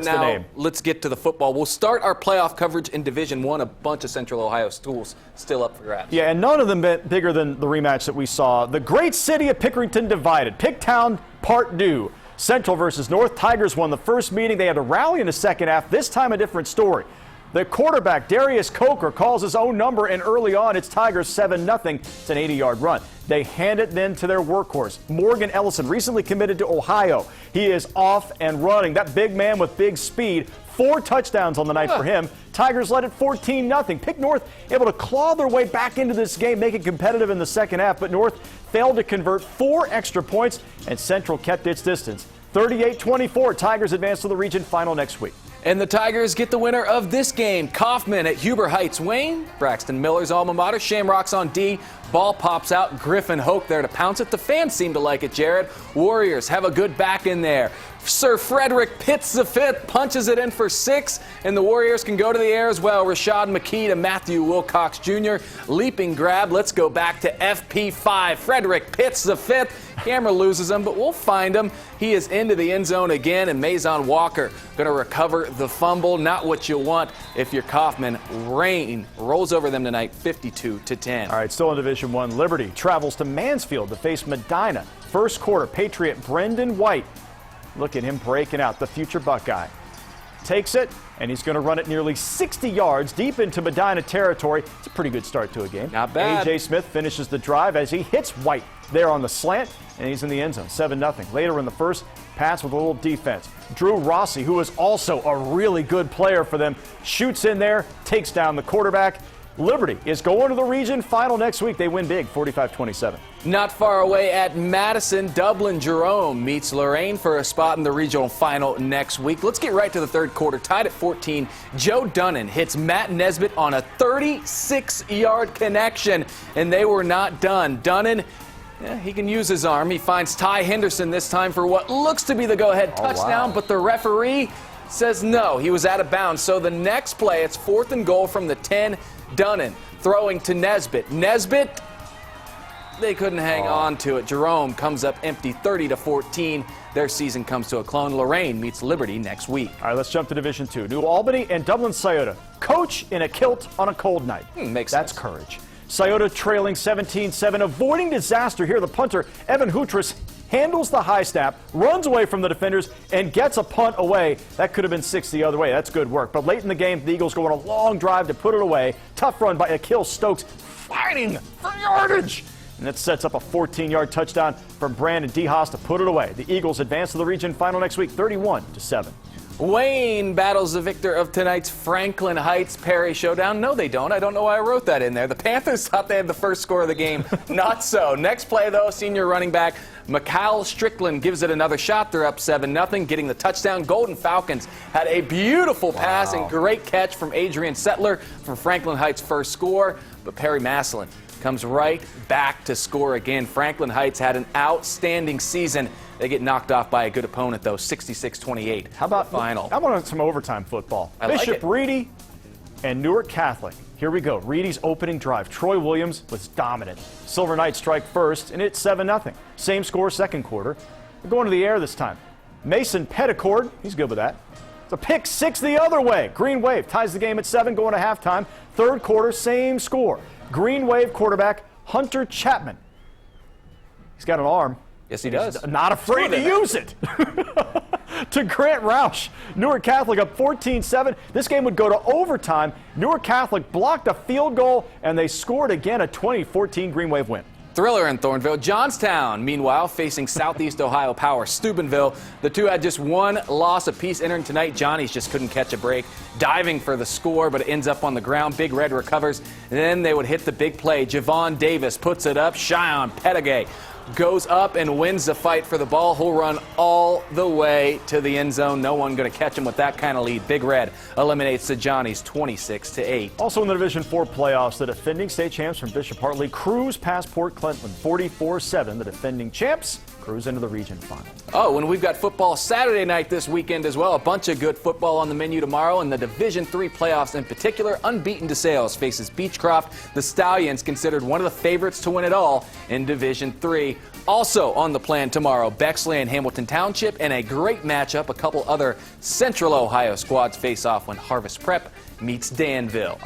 That's now, the name. Let's get to the football. We'll start our playoff coverage in Division I. A bunch of Central Ohio schools still up for grabs. Yeah, and none of them bigger than the rematch that we saw. The great city of Pickerington divided. Picktown Part 2. Central versus North. Tigers won the first meeting. They had to rally in the second half. This time a different story. The quarterback, Darius Coker, calls his own number, and early on, it's Tigers 7-0. It's an 80-yard run. They hand it then to their workhorse. Morgan Ellison, recently committed to Ohio. He is off and running. That big man with big speed. 4 touchdowns on the night for him. Tigers led it 14-0. Pick North able to claw their way back into this game, make it competitive in the second half, but North failed to convert 4 extra points, and Central kept its distance. 38-24, Tigers advance to the region final next week. And the Tigers get the winner of this game. Kaufman at Huber Heights. Wayne, Braxton Miller's alma mater. Shamrocks on D. Ball pops out. Griffin Hoke there to pounce it. The fans seem to like it, Jared. Warriors have a good back in there. Sir Frederick Pitts the fifth, punches it in for 6, and the Warriors can go to the air as well. Rashad McKee to Matthew Wilcox Jr. Leaping grab. Let's go back to FP5. Frederick Pitts the fifth. Camera loses him, but we'll find him. He is into the end zone again, and Mason Walker going to recover the fumble. Not what you want if you're Kaufman. Rain rolls over them tonight, 52-10. All right, still in Division I. Liberty travels to Mansfield to face Medina. First quarter, Patriot Brendan White. Look at him breaking out, the future Buckeye. Takes it, and he's going to run it nearly 60 yards deep into Medina territory. It's a pretty good start to a game. Not bad. A.J. Smith finishes the drive as he hits White there on the slant, and he's in the end zone, 7-0. Later in the first, Pats with a little defense. Drew Rossi, who is also a really good player for them, shoots in there, takes down the quarterback. Liberty is going to the region final next week. They win big, 45-27. Not far away at Madison, Dublin Jerome meets Lorraine for a spot in the regional final next week. Let's get right to the third quarter. Tied at 14, Joe Dunnan hits Matt Nesbitt on a 36-yard connection, and they were not done. Dunnan, he can use his arm. He finds Ty Henderson this time for what looks to be the go-ahead touchdown, but the referee says no, he was out of bounds. So the next play, it's 4th and goal from the 10. Dunnan throwing to Nesbitt. Nesbitt, they couldn't hang on to it. Jerome comes up empty, 30-14. Their season comes to a close. Lorraine meets Liberty next week. All right, let's jump to Division II. New Albany and Dublin Scioto. Coach in a kilt on a cold night. Makes That's sense. courage. Scioto trailing 17-7, avoiding disaster here. The punter, Evan Houtris, handles the high snap, runs away from the defenders, and gets a punt away. That could have been 6 the other way. That's good work. But late in the game, the Eagles go on a long drive to put it away. Tough run by Akil Stokes, fighting for yardage. And that sets up a 14-yard touchdown from Brandon DeHaas to put it away. The Eagles advance to the region final next week, 31-7. Wayne battles the victor of tonight's Franklin Heights Perry showdown. No, they don't. I don't know why I wrote that in there. The Panthers thought they had the first score of the game. Not so. Next play, though, senior running back Mikhail Strickland gives it another shot. They're up 7-0, getting the touchdown. Golden Falcons had a beautiful pass and great catch from Adrian Settler from Franklin Heights' first score. But Perry Maslin comes right back to score again. Franklin Heights had an outstanding season. They get knocked off by a good opponent, though, 66-28. How about final? How about some overtime football? I like Bishop it. Reedy and Newark Catholic. Here we go. Reedy's opening drive. Troy Williams was dominant. Silver Knights strike first, and it's 7-0. Same score second quarter. They're going to the air this time. Mason Petticord, he's good with that. It's a pick 6 the other way. Green Wave ties the game at 7 going to halftime. Third quarter, same score. Green Wave quarterback Hunter Chapman. He's got an arm. Yes, he does. Not afraid to use it. To Grant Roush. Newark Catholic up 14-7. This game would go to overtime. Newark Catholic blocked a field goal, and they scored again, a 20-14 Green Wave win. Thriller in Thornville. Johnstown, meanwhile, facing Southeast Ohio power Steubenville. The two had just one loss apiece entering tonight. Johnny's just couldn't catch a break. Diving for the score, but it ends up on the ground. Big Red recovers. And then they would hit the big play. Javon Davis puts it up. Shion Pettigay goes up and wins the fight for the ball. He'll run all the way to the end zone. No one going to catch him with that kind of lead. Big Red eliminates the Johnnies 26-8. Also in the Division IV playoffs, the defending state champs from Bishop Hartley cruise past Port Clinton 44-7. The defending champs cruise cruise into the region final. Oh, and we've got football Saturday night this weekend as well. A bunch of good football on the menu tomorrow in the Division III playoffs in particular. Unbeaten DeSales faces Beechcroft. The Stallions considered one of the favorites to win it all in Division III. Also on the plan tomorrow, Bexley and Hamilton Township, and a great matchup. A couple other Central Ohio squads face off when Harvest Prep meets Danville.